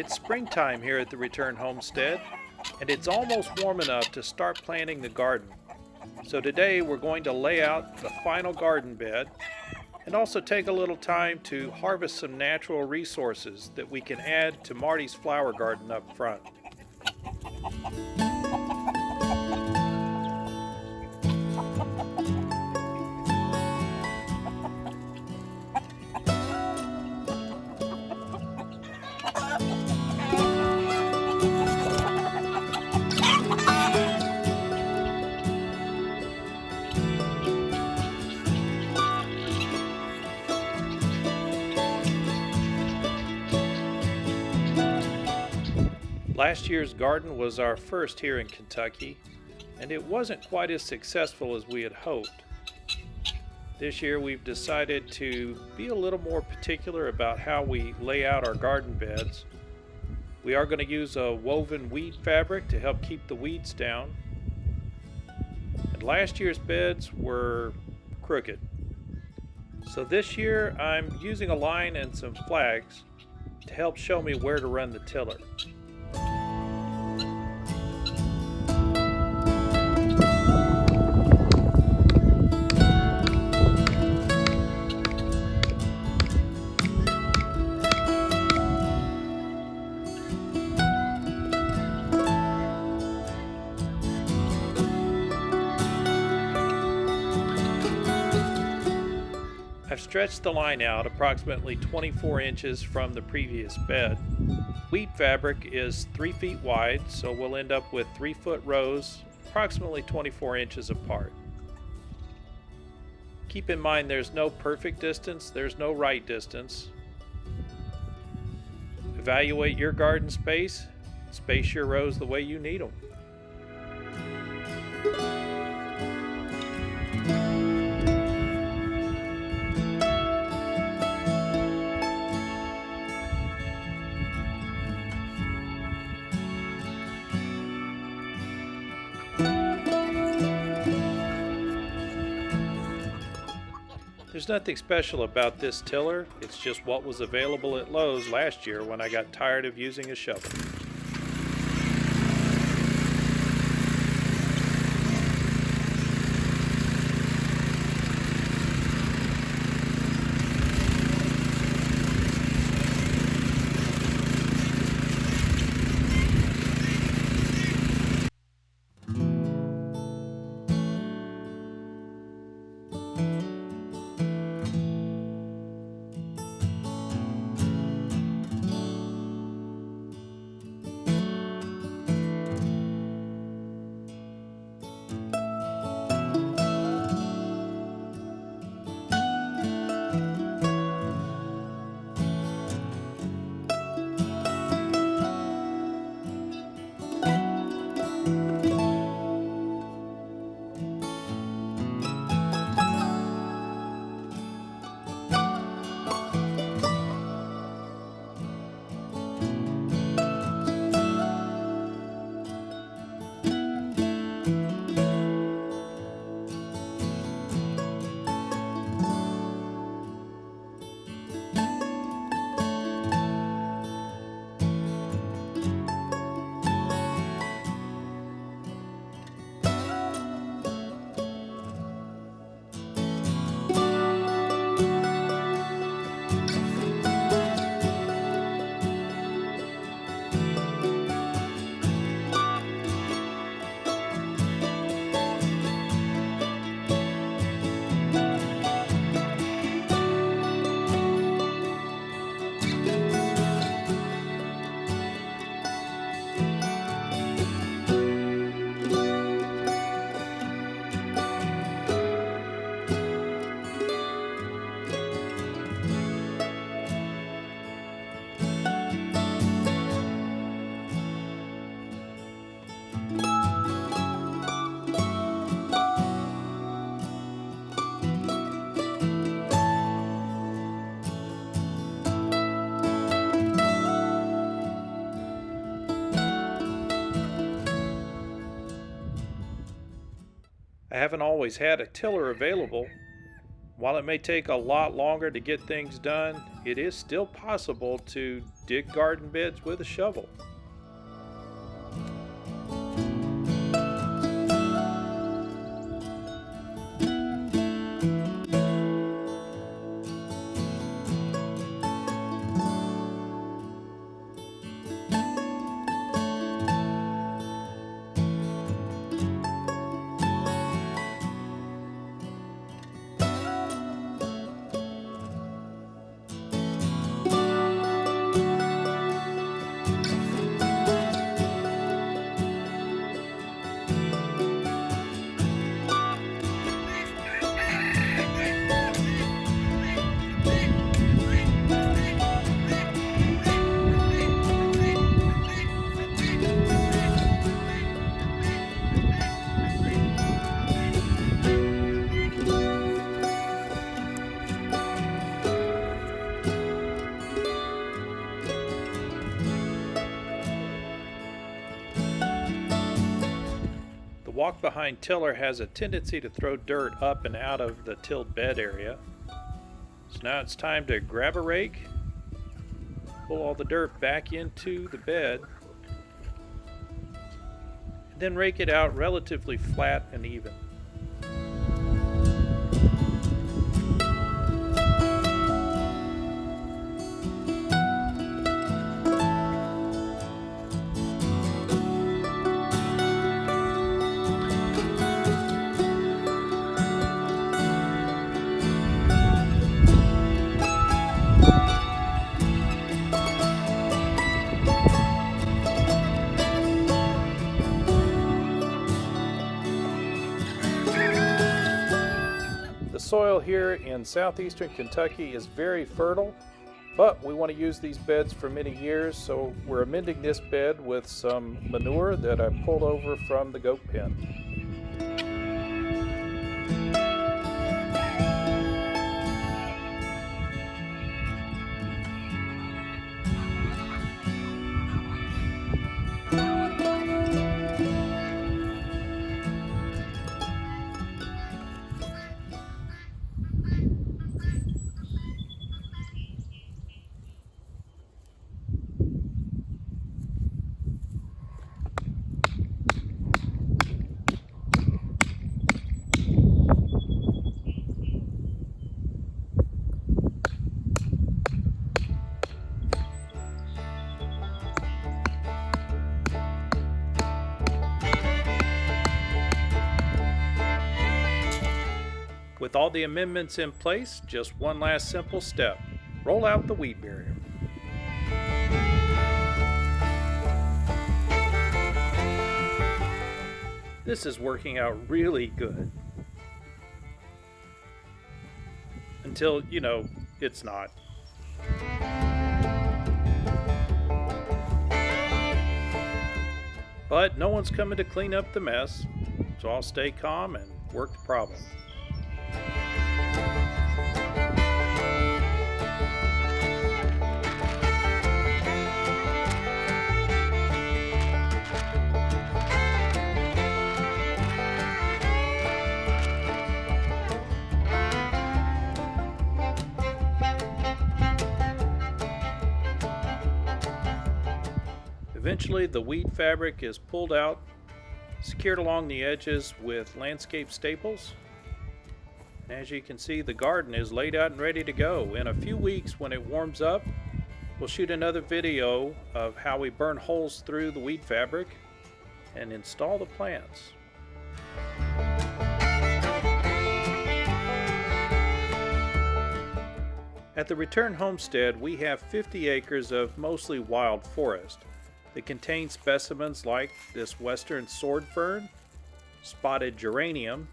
It's springtime here at the Return Homestead, and it's almost warm enough to start planting the garden. So today we're going to lay out the final garden bed and also take a little time to harvest some natural resources that we can add to Marty's flower garden up front. Last year's garden was our first here in Kentucky, and it wasn't quite as successful as we had hoped. This year we've decided to be a little more particular about how we lay out our garden beds. We are going to use a woven weed fabric to help keep the weeds down. And last year's beds were crooked. So this year I'm using a line and some flags to help show me where to run the tiller. I've stretched the line out approximately 24 inches from the previous bed. Weed fabric is 3 feet wide, so we'll end up with 3-foot rows approximately 24 inches apart. Keep in mind there's no perfect distance, there's no right distance. Evaluate your garden space, space your rows the way you need them. There's nothing special about this tiller, it's just what was available at Lowe's last year when I got tired of using a shovel. I haven't always had a tiller available. While it may take a lot longer to get things done, it is still possible to dig garden beds with a shovel. The walk-behind tiller has a tendency to throw dirt up and out of the tilled bed area. So now it's time to grab a rake, pull all the dirt back into the bed, and then rake it out relatively flat and even. The soil here in southeastern Kentucky is very fertile, but we want to use these beds for many years, so we're amending this bed with some manure that I pulled over from the goat pen. With all the amendments in place, just one last simple step. Roll out the weed barrier. This is working out really good. Until, it's not. But no one's coming to clean up the mess, so I'll stay calm and work the problem. Eventually, the weed fabric is pulled out, secured along the edges with landscape staples. And as you can see, the garden is laid out and ready to go. In a few weeks, when it warms up, we'll shoot another video of how we burn holes through the weed fabric and install the plants. At the Return Homestead, we have 50 acres of mostly wild forest. That contains specimens like this western sword fern, spotted geranium,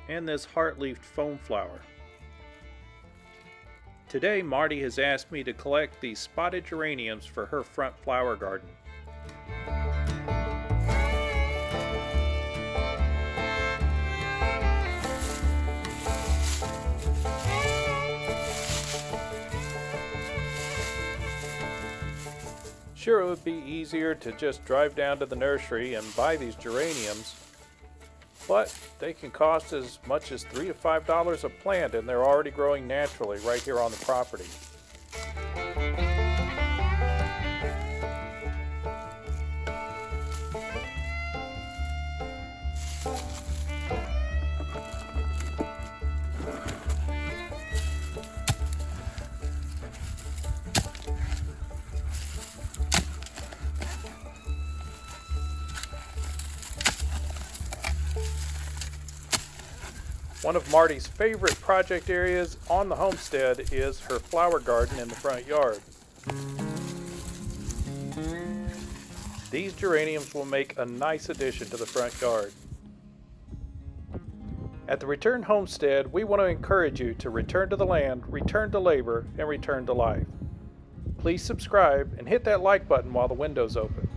and this heart-leafed foam flower. Today, Marty has asked me to collect these spotted geraniums for her front flower garden. Sure, it would be easier to just drive down to the nursery and buy these geraniums, but they can cost as much as $3 to $5 a plant, and they're already growing naturally right here on the property. One of Marty's favorite project areas on the homestead is her flower garden in the front yard. These geraniums will make a nice addition to the front yard. At the Return Homestead, we want to encourage you to return to the land, return to labor, and return to life. Please subscribe and hit that like button while the window's open.